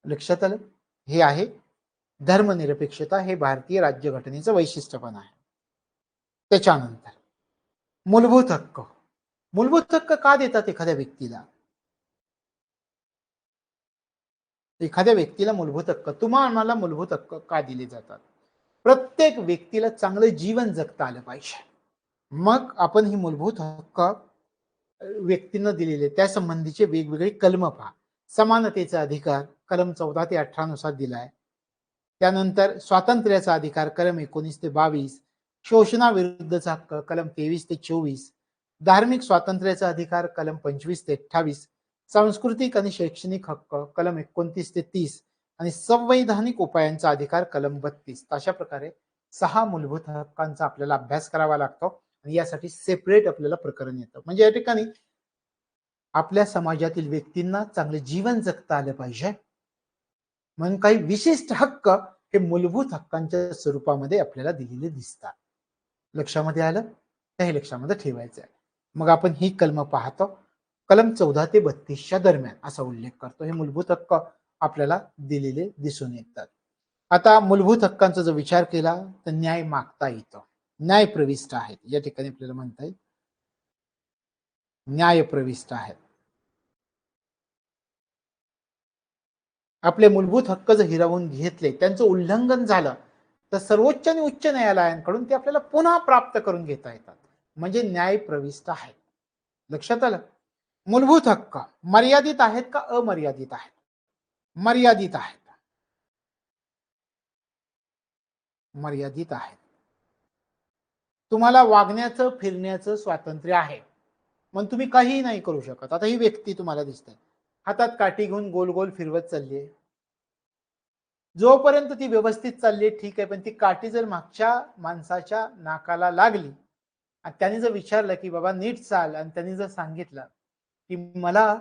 लक्षात आलं. हे आहे धर्मनिरपेक्षता, हे भारतीय राज्यघटनेचं वैशिष्ट्यपण आहे. त्याच्यानंतर मूलभूत हक्क. मूलभूत हक्क का देतात एखाद्या व्यक्तीला, एखाद्या व्यक्तीला मूलभूत हक्क, तुम्हाला मूलभूत हक्क का दिले जातात. प्रत्येक व्यक्तीला चांगलं जीवन जगता आलं पाहिजे. मग आपण ही मूलभूत हक्क व्यक्तींना दिलेले त्या संबंधीचे वेगवेगळे कलम पहा. समानतेचा अधिकार कलम 14 ते 18 नुसार दिलाय. त्यानंतर स्वातंत्र्याचा अधिकार कलम 19 ते 22, शोषणाविरुद्धचा हक्क कलम 23 ते 24, धार्मिक स्वातंत्र्याचा अधिकार कलम 25 ते 28, सांस्कृतिक आणि शैक्षणिक हक्क कलम 29 ते 30 आणि संवैधानिक उपायांचा अधिकार कलम 32. अशा प्रकारे 6 मूलभूत हक्कांचा आपल्याला अभ्यास करावा लागतो आणि यासाठी सेपरेट आपल्याला प्रकरण येतं. म्हणजे या ठिकाणी आपल्या समाजातील व्यक्तींना चांगले जीवन जगता आलं पाहिजे म्हणून काही विशिष्ट हक्क हे मूलभूत हक्कांच्या स्वरूपामध्ये आपल्याला दिलेले दिसतात. लक्षामध्ये आलं? तर हे लक्षामध्ये ठेवायचं आहे. मग आपण ही कलम पाहतो. कलम 14 ते 32च्या दरम्यान असा उल्लेख करतो. हे मूलभूत हक्क आपल्याला दिलेले दिसून येतात. आता मूलभूत हक्कांचा जर विचार केला तर न्याय मागता येतो. न्याय प्रविष्ट आहेत. या ठिकाणी आपल्याला म्हणता येईल न्याय प्रविष्ट आहेत. आपले मूलभूत हक्क जर हिरावून घेतले, त्यांचं उल्लंघन झालं, तर सर्वोच्च आणि उच्च न्यायालयांकडून ते आपल्याला पुन्हा प्राप्त करून घेता येतात. म्हणजे न्याय प्रविष्ट आहे. लक्षात आलं? मूलभूत हक्क मर्यादित आहेत का अमर्यादित आहेत? मर्यादित आहेत. मर्यादित आहेत. तुम्हाला वागण्याचं फिरण्याचं स्वातंत्र्य आहे. मग तुम्ही काहीही नाही करू शकत. आता ही व्यक्ती तुम्हाला दिसते, हातात काठी घेऊन गोल गोल फिरवत चालली आहे. जोपर्यंत ती व्यवस्थित चालली आहे ठीक आहे, पण ती काठी जर मागच्या माणसाच्या नाकाला लागली आणि त्याने जर विचारलं की बाबा नीट चाल, आणि त्यांनी जर सांगितलं की मला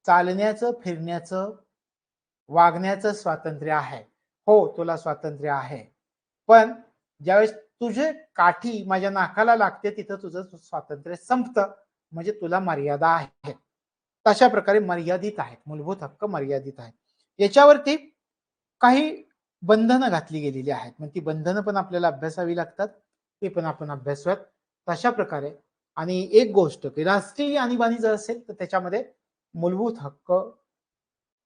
चालण्याचं फिरण्याचं वागण्याचं स्वातंत्र्य आहे, हो तुला स्वातंत्र्य आहे, पण ज्यावेळेस तुझे काठी माझ्या नाकाला लागते तिथं तुझं स्वातंत्र्य संपतं, म्हणजे तुला मर्यादा आहे. तशा प्रकारे मर्यादित आहेत. मूलभूत हक्क मर्यादित आहेत. याच्यावरती काही बंधनं घातली गेलेली आहेत. मग ती बंधनं पण आपल्याला अभ्यासावी लागतात. ते पण आपण अभ्यासूयात. तशा प्रकारे आणि एक गोष्ट की राष्ट्रीय आणीबाणी जर असेल तर त्याच्यामध्ये मूलभूत हक्क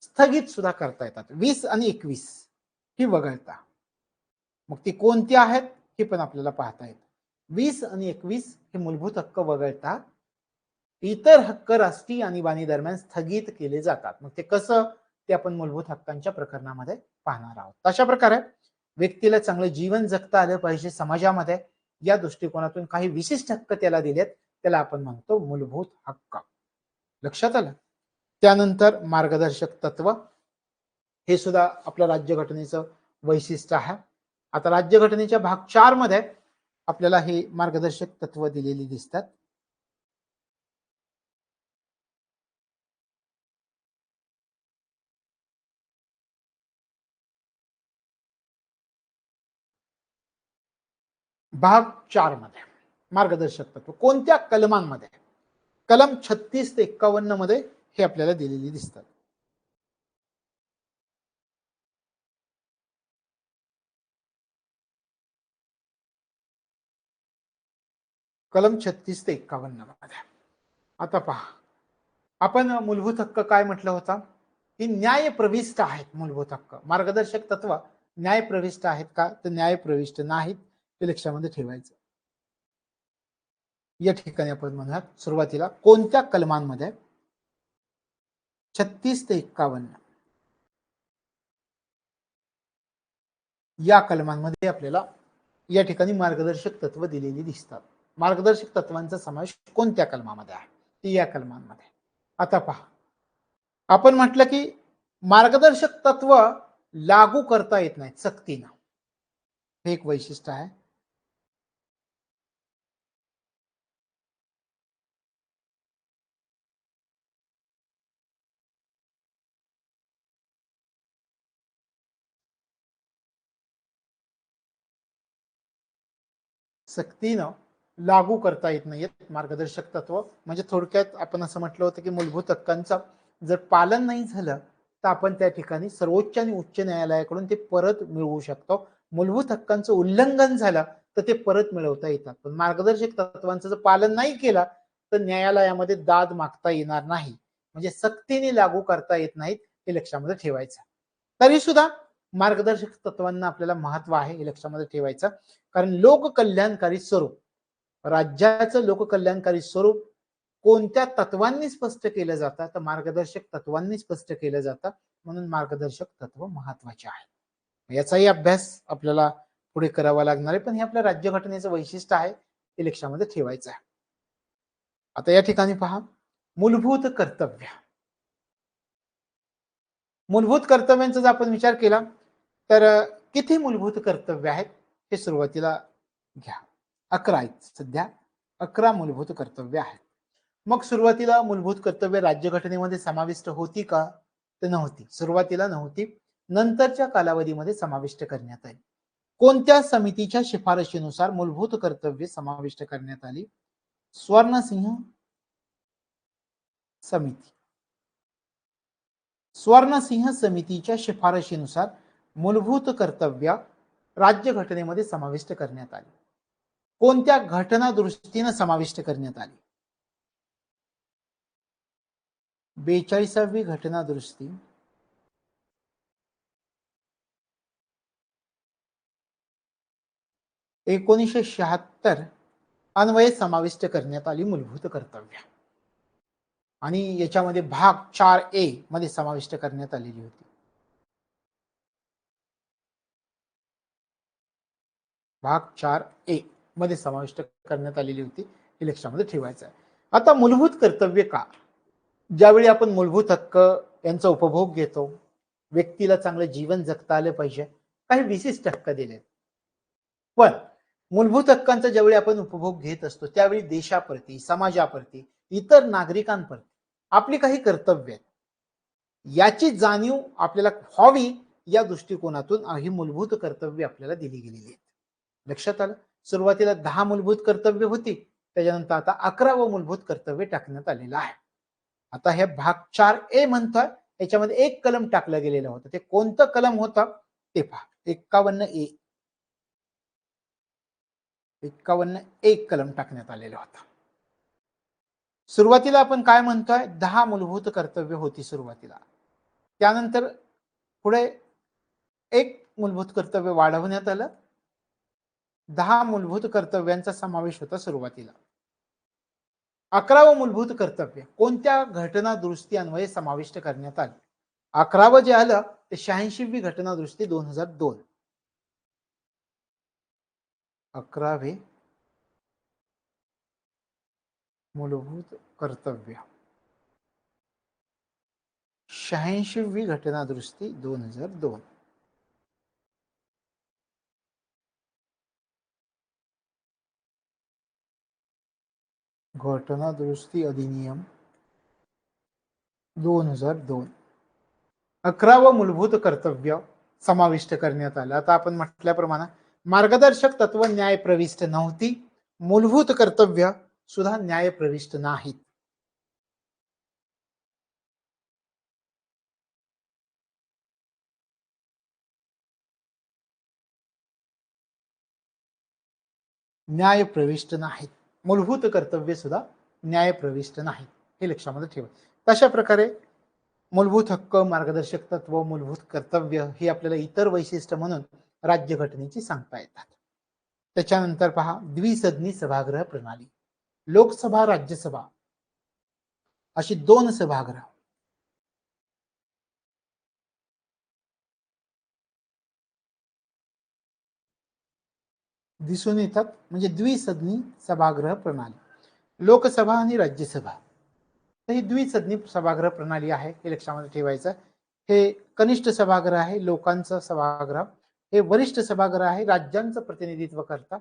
स्थगित सुद्धा करता येतात. 20 आणि 21 ही वगळता. मग ती कोणती आहेत हे पण आपल्याला पाहता येतं. 20 आणि 21 हे मूलभूत हक्क वगळता इतर हक्क राष्ट्रीय आणीबाणी दरम्यान स्थगित केले जातात. मग ते कसं, ते आपण मूलभूत हक्कांच्या प्रकरणामध्ये पाहणार आहोत. अशा प्रकारे व्यक्तीला चांगलं जीवन जगता आलं पाहिजे समाजामध्ये, या दृष्टिकोनातून काही विशिष्ट हक्क त्याला दिलेत, त्याला आपण म्हणतो मूलभूत हक्क. लक्षात आलं? त्यानंतर मार्गदर्शक तत्व, हे सुद्धा आपल्या राज्यघटनेचं वैशिष्ट्य आहे. आता राज्यघटनेच्या भाग 4 मध्ये आपल्याला हे मार्गदर्शक तत्व दिलेली दिसतात. भाग 4 मध्ये मार्गदर्शक तत्व कोणत्या कलमांमध्ये? कलम 36 ते 51 मध्ये हे आपल्याला दिलेली दिसतात. कलम 36 ते 51 मध्ये आता पहा, आपण मूलभूत हक्क काय म्हटलं होता की न्याय प्रविष्ट आहेत. मूलभूत हक्क मार्गदर्शक तत्व न्याय प्रविष्ट आहेत का? तर न्याय प्रविष्ट नाहीत, ते लक्षामध्ये ठेवायचं. या ठिकाणी आपण म्हणूयात सुरुवातीला कोणत्या कलमांमध्ये? 36 ते 51 या कलमांमध्ये आपल्याला या ठिकाणी मार्गदर्शक तत्व दिलेली दिसतात. मार्गदर्शक तत्वांचा समावेश कोणत्या कलमामध्ये आहे? ती या कलमांमध्ये. आता पहा, आपण म्हटलं की मार्गदर्शक तत्व लागू करता येत नाहीत सक्तीनं, हे एक वैशिष्ट्य आहे. सक्तीनं लागू करता येत नाहीत मार्गदर्शक तत्व. म्हणजे थोडक्यात आपण असं म्हटलं होतं की मूलभूत हक्कांचं जर पालन नाही झालं तर आपण त्या ठिकाणी सर्वोच्च आणि उच्च न्यायालयाकडून ते परत मिळवू शकतो. मूलभूत हक्कांचं उल्लंघन झालं तर ते परत मिळवता येतात. पण मार्गदर्शक तत्वांचं जर पालन नाही केलं तर न्यायालयामध्ये दाद मागता येणार नाही. म्हणजे सक्तीने लागू करता येत नाहीत, हे लक्षामध्ये ठेवायचं. तरी सुद्धा मार्गदर्शक तत्वांना आपल्याला महत्व आहे, हे लक्षामध्ये ठेवायचं. कारण लोककल्याणकारी स्वरूप, राज्याचं लोककल्याणकारी स्वरूप कोणत्या तत्वांनी स्पष्ट केलं जातं? तर मार्गदर्शक तत्वांनी स्पष्ट केलं जातं. म्हणून मार्गदर्शक तत्व महत्वाचे आहे. याचाही अभ्यास आपल्याला पुढे करावा लागणार आहे, पण हे आपल्या राज्यघटनेचं वैशिष्ट्य आहे, हे लक्षामध्ये ठेवायचं आहे. आता या ठिकाणी पहा, मूलभूत कर्तव्य. मूलभूत कर्तव्यांचा जर आपण विचार केला तर किती मूलभूत कर्तव्य आहेत हे सुरुवातीला घ्या. 11 आहेत सध्या. 11 मूलभूत कर्तव्य आहेत. मग सुरुवातीला मूलभूत कर्तव्य राज्यघटनेमध्ये समाविष्ट होती का? तर नव्हती. सुरुवातीला नव्हती. नंतरच्या कालावधीमध्ये समाविष्ट करण्यात आली. कोणत्या समितीच्या शिफारशीनुसार मूलभूत कर्तव्ये समाविष्ट करण्यात आली? स्वर्णसिंह समिती. स्वर्णसिंह समितीच्या शिफारशीनुसार मूलभूत कर्तव्य राज्यघटनेमध्ये समाविष्ट करण्यात आली. कोणत्या घटना दृष्टीने समाविष्ट करण्यात आली? 42वी घटना दुरुस्ती. (1976) अन्वये समाविष्ट करण्यात आली मूलभूत कर्तव्य. आणि याच्यामध्ये भाग 4A मध्ये समाविष्ट करण्यात आलेली होती. भाग 4A मध्ये समाविष्ट करण्यात आलेली होती. हे लक्षामध्ये ठेवायचं आहे. आता मूलभूत कर्तव्य का? ज्यावेळी आपण मूलभूत हक्क यांचा उपभोग घेतो, व्यक्तीला चांगलं जीवन जगता आलं पाहिजे, काही विशिष्ट हक्क दिले. पण मूलभूत हक्कांचा ज्यावेळी आपण उपभोग घेत असतो त्यावेळी देशाप्रती, समाजाप्रती, इतर नागरिकांप्रती आपली काही कर्तव्य आहेत, याची जाणीव आपल्याला व्हावी या दृष्टिकोनातून ही मूलभूत कर्तव्य आपल्याला दिली गेलेली आहेत. लक्षात आलं? सुरुवातीला 10 मूलभूत कर्तव्य होती, त्याच्यानंतर आता 11वं मूलभूत कर्तव्य टाकण्यात आलेलं आहे. आता हे भाग 4A म्हणतोय, याच्यामध्ये एक कलम टाकलं गेलेलं होतं. ते कोणतं कलम होतं ते पहा. 51A. 51A कलम टाकण्यात आलेलं होतं. सुरुवातीला आपण काय म्हणतोय? 10 मूलभूत कर्तव्य होती सुरुवातीला. त्यानंतर पुढे एक मूलभूत कर्तव्य वाढवण्यात आलं. 10 मूलभूत कर्तव्यांचा समावेश होता सुरुवातीला. 11वं मूलभूत कर्तव्य कोणत्या घटना दुरुस्ती अन्वये समाविष्ट करण्यात आले? 11वं जे आलं ते 86वी घटना दुरुस्ती 2002. 11वे मूलभूत कर्तव्य 86वी घटना दुरुस्ती 2002. घटना दुरुस्ती अधिनियम 2002. 11वं मूलभूत कर्तव्य समाविष्ट करण्यात आलं. आता आपण म्हटल्याप्रमाणे मार्गदर्शक तत्व न्याय प्रविष्ट नव्हती, मूलभूत कर्तव्य सुद्धा न्याय प्रविष्ट नाहीत. न्याय प्रविष्ट नाहीत. मूलभूत कर्तव्य सुद्धा न्याय प्रविष्ट नाहीत. हे लक्षामध्ये ठेवा. तशा प्रकारे मूलभूत हक्क, मार्गदर्शक तत्व, मूलभूत कर्तव्य ही आपल्याला इतर वैशिष्ट्य म्हणून राज्यघटनेची सांगता येतात. त्याच्यानंतर पहा, द्विसदनी सभागृह प्रणाली. लोकसभा, राज्यसभा अशी 2 सभागृह. दिसून येतात, म्हणजे द्विसदनी सभागृह प्रणाली. लोकसभा आणि राज्यसभा ही द्विसदनी सभागृह प्रणाली आहे, हे लक्षामध्ये ठेवायचं. हे कनिष्ठ सभागृह आहे, लोकांचं सभागृह. हे वरिष्ठ सभागृह आहे, राज्यांचं प्रतिनिधित्व करतात.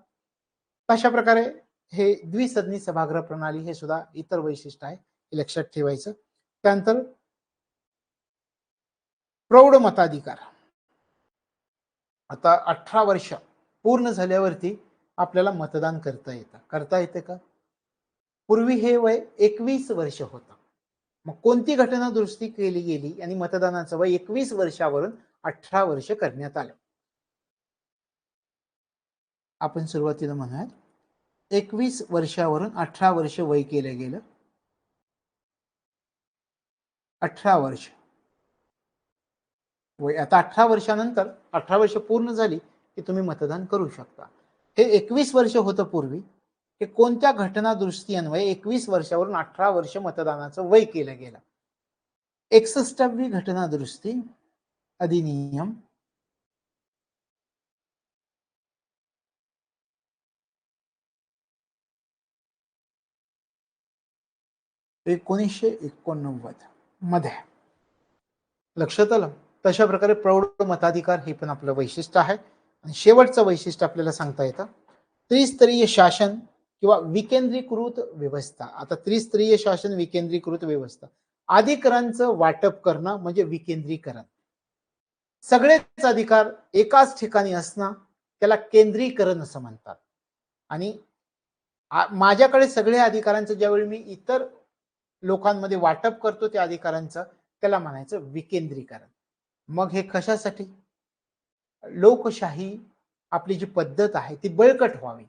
अशा प्रकारे हे द्विसदनी सभागृह प्रणाली हे सुद्धा इतर वैशिष्ट्य आहे, हे लक्षात ठेवायचं. त्यानंतर प्रौढ मताधिकार. आता 18 वर्ष पूर्ण झाल्यावरती आपल्याला मतदान करता येतं. करता येते का? पूर्वी हे वय 21 वर्ष होतं. मग कोणती घटना दुरुस्ती केली गेली आणि मतदानाचं वय 21 वर्षावरून 18 वर्ष करण्यात आलं? आपण सुरुवातीला म्हणूयात 21 वर्षावरून 18 वर्ष वय केलं गेलं. 18 वर्ष वय. आता 18 वर्षानंतर 18 वर्ष पूर्ण झाली की तुम्ही मतदान करू शकता. हे 21 वर्ष होतं पूर्वी. हे कोणत्या घटना दुरुस्ती अन्वये 21 वर्षावरून 18 वर्ष मतदानाचं वय केलं गेलं? 61वी घटना दुरुस्ती अधिनियम 1989 मध्ये. लक्षात आलं? तशा प्रकारे प्रौढ मताधिकार हे पण आपलं वैशिष्ट्य आहे. आणि शेवटचं वैशिष्ट्य आपल्याला सांगता येतं, त्रिस्तरीय शासन किंवा विकेंद्रीकृत व्यवस्था. आता त्रिस्तरीय शासन, विकेंद्रीकृत व्यवस्था. अधिकारांचं वाटप करणं म्हणजे विकेंद्रीकरण. सगळेच अधिकार एकाच ठिकाणी असणं त्याला केंद्रीकरण असं म्हणतात. आणि माझ्याकडे सगळे अधिकारांचं ज्यावेळी मी इतर लोकांमध्ये वाटप करतो त्या अधिकारांचं, त्याला म्हणायचं विकेंद्रीकरण. मग हे कशासाठी? लोकशाही आपली जी पद्धत आहे ती बळकट व्हावी,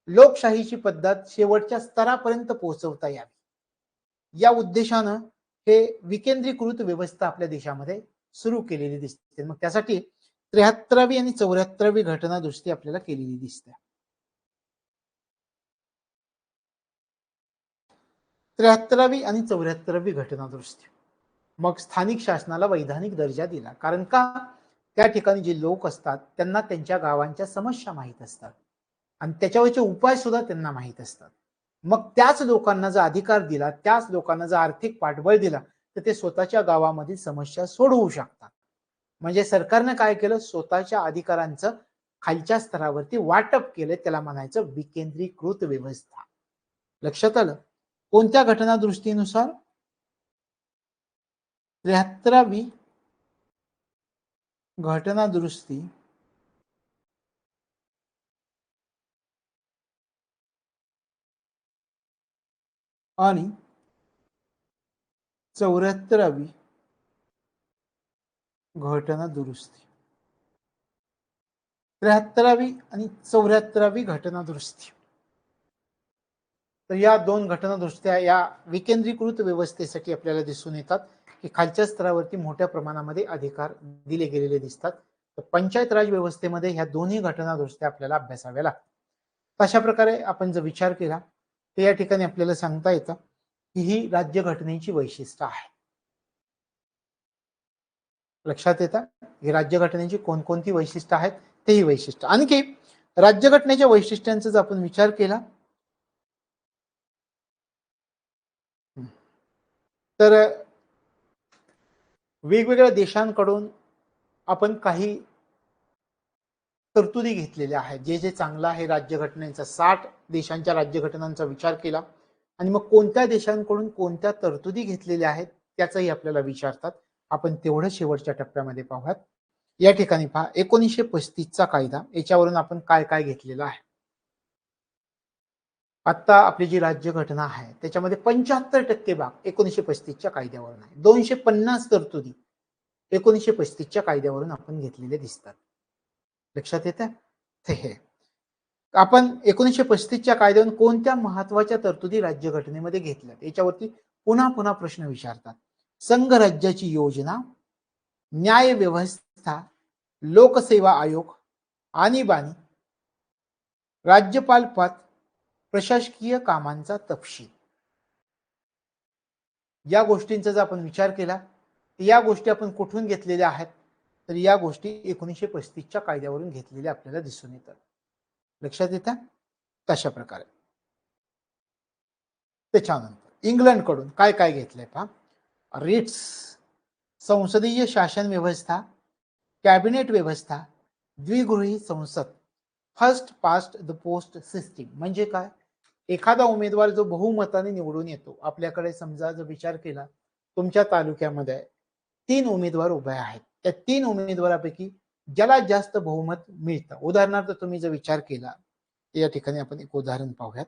लोकशाहीची पद्धत शेवटच्या स्तरापर्यंत पोहोचवता यावी, या उद्देशानं हे विकेंद्रीकृत व्यवस्था आपल्या देशामध्ये सुरू केलेली दिसते. मग त्यासाठी 73वी आणि 74वी घटना दुरुस्ती आपल्याला केलेली दिसते. 73वी आणि 74वी घटना दुरुस्ती. मग स्थानिक शासनाला वैधानिक दर्जा दिला. कारण का? त्या ठिकाणी जे लोक असतात त्यांना त्यांच्या गावांच्या समस्या माहीत असतात आणि त्याच्यावरचे उपाय सुद्धा त्यांना माहीत असतात. मग त्याच लोकांना जर अधिकार दिला, त्याच लोकांना जर आर्थिक पाठबळ दिला, तर ते स्वतःच्या गावामधील समस्या सोडवू शकतात. म्हणजे सरकारने काय केलं? स्वतःच्या अधिकारांचं खालच्या स्तरावरती वाटप केलं. त्याला म्हणायचं विकेंद्रीकृत व्यवस्था. लक्षात आलं? कोणत्या घटना दुरुस्तीनुसार? 73वी घटना दुरुस्ती आणि 74वी घटना दुरुस्ती. 73वी आणि 74वी घटना दुरुस्ती. तर या दोन घटना दुरुस्त्या या विकेंद्रीकृत व्यवस्थेसाठी आपल्याला दिसून येतात की खालच्या स्तरावरती मोठ्या प्रमाणामध्ये अधिकार दिले गेलेले दिसतात. तर पंचायत राज व्यवस्थेमध्ये ह्या दोन्ही घटना दुरुस्त्या आपल्याला अभ्यासाव्या लागतात. अशा प्रकारे आपण जर विचार केला तर या ठिकाणी आपल्याला सांगता येतं की ही राज्यघटनेची वैशिष्ट्य आहे. लक्षात येतं ही राज्यघटनेची कोणकोणती वैशिष्ट्य आहेत ते ही वैशिष्ट्य. आणखी राज्यघटनेच्या वैशिष्ट्यांचा जर आपण विचार केला तर वेगवेगळ्या देशांकडून आपण काही तरतुदी घेतलेल्या आहेत. जे जे चांगलं आहे राज्यघटनेचा 60 देशांच्या राज्यघटनांचा विचार केला आणि मग कोणत्या देशांकडून कोणत्या तरतुदी घेतलेल्या आहेत त्याचाही आपल्याला विचारतात. आपण तेवढं शेवटच्या टप्प्यामध्ये पाहूयात. या ठिकाणी पहा 1935 चा कायदा, याच्यावरून आपण काय काय घेतलेलं आहे. आता आपली जी राज्यघटना आहे त्याच्यामध्ये 75% भाग 1935 च्या कायद्यावरून आहे. 250 तरतुदी 1935 च्या कायद्यावरून आपण घेतलेले दिसतात. लक्षात येतं? हे आपण 1935 च्या कायद्यावरून कोणत्या महत्वाच्या तरतुदी राज्यघटनेमध्ये घेतल्या याच्यावरती पुन्हा पुन्हा प्रश्न विचारतात. संघ राज्याची योजना, न्याय व्यवस्था, लोकसेवा आयोग, आणीबाणी, राज्यपाल पद, प्रशासकीय कामांचा तपशील, या गोष्टींचा जर आपण विचार केला तर या गोष्टी आपण कुठून घेतलेल्या आहेत? तर या गोष्टी 1935 च्या कायद्यावरून घेतलेल्या आपल्याला दिसून येतात. लक्षात येतं? तशा प्रकारे त्याच्यानंतर इंग्लंडकडून काय काय घेतलंय पहा. रिट्स, संसदीय शासन व्यवस्था, कॅबिनेट व्यवस्था, द्विगृही संसद, first past the post system. म्हणजे काय? एखादा उमेदवार जो बहुमताने निवडून येतो, आपल्याकडे समजा जर विचार केला तुमच्या तालुक्यामध्ये 3 उमेदवार उभे आहेत, त्या 3 उमेदवारापैकी ज्याला जास्त बहुमत मिळतं, उदाहरणार्थ तुम्ही जर विचार केला या ठिकाणी आपण एक उदाहरण पाहूयात.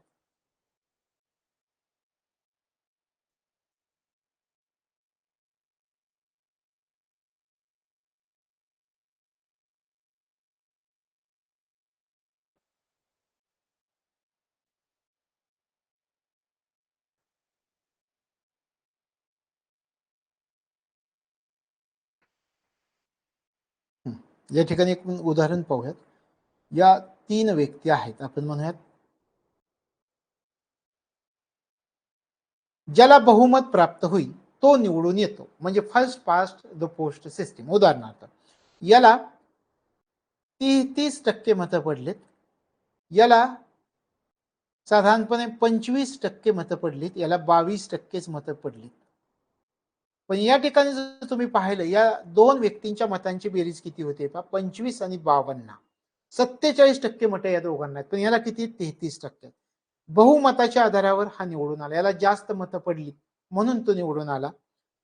या ठिकाणी एक उदाहरण पाहूयात. या 3 व्यक्ती आहेत, आपण म्हणूयात ज्याला बहुमत प्राप्त होईल तो निवडून येतो, म्हणजे first past the post system. उदाहरणार्थ याला 30% मतं पडलेत, याला साधारणपणे 25% मतं पडलीत, याला 22%च मतं पडलीत. पण या ठिकाणी जर तुम्ही पाहिलं या दोन व्यक्तींच्या मतांची बेरीज किती होते पहा, 25 आणि 52, 47% मतं या दोघांना आहेत. पण याला किती? 33%. बहुमताच्या आधारावर हा निवडून आला, याला जास्त मतं पडली म्हणून तो निवडून आला.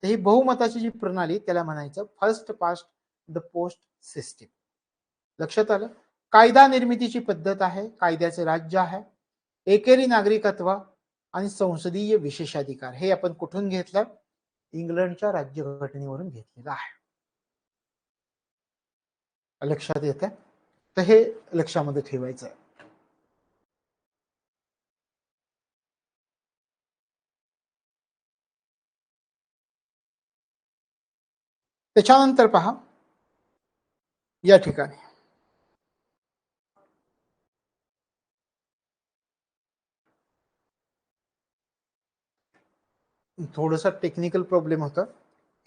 तर ही बहुमताची जी प्रणाली त्याला म्हणायचं first past the post system. लक्षात आलं? कायदा निर्मितीची पद्धत आहे, कायद्याचे राज्य आहे, एकेरी नागरिकत्व आणि संसदीय विशेषाधिकार. हे आपण कुठून घेतलं? इंग्लंडच्या राज्यघटनेवरून घेतलेलं आहे. लक्षात येते? तर हे लक्षामध्ये ठेवायचं आहे. त्याच्यानंतर पहा या ठिकाणी थोडंसं टेक्निकल प्रॉब्लेम होता.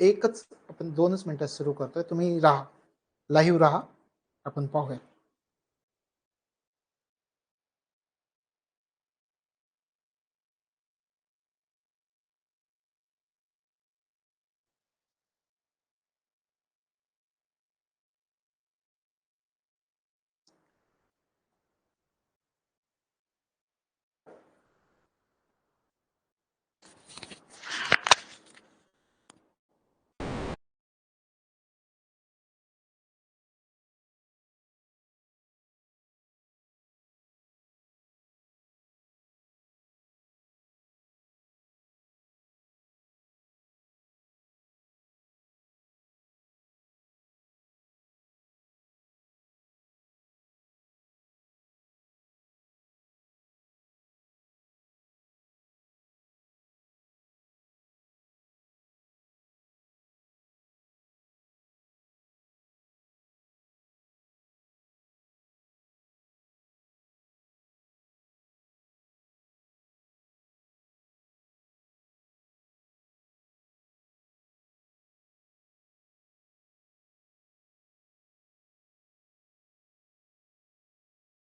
एकच आपण 2च मिनिटात सुरू करतोय. तुम्ही राहा, लाईव्ह राहा, आपण पाहूया.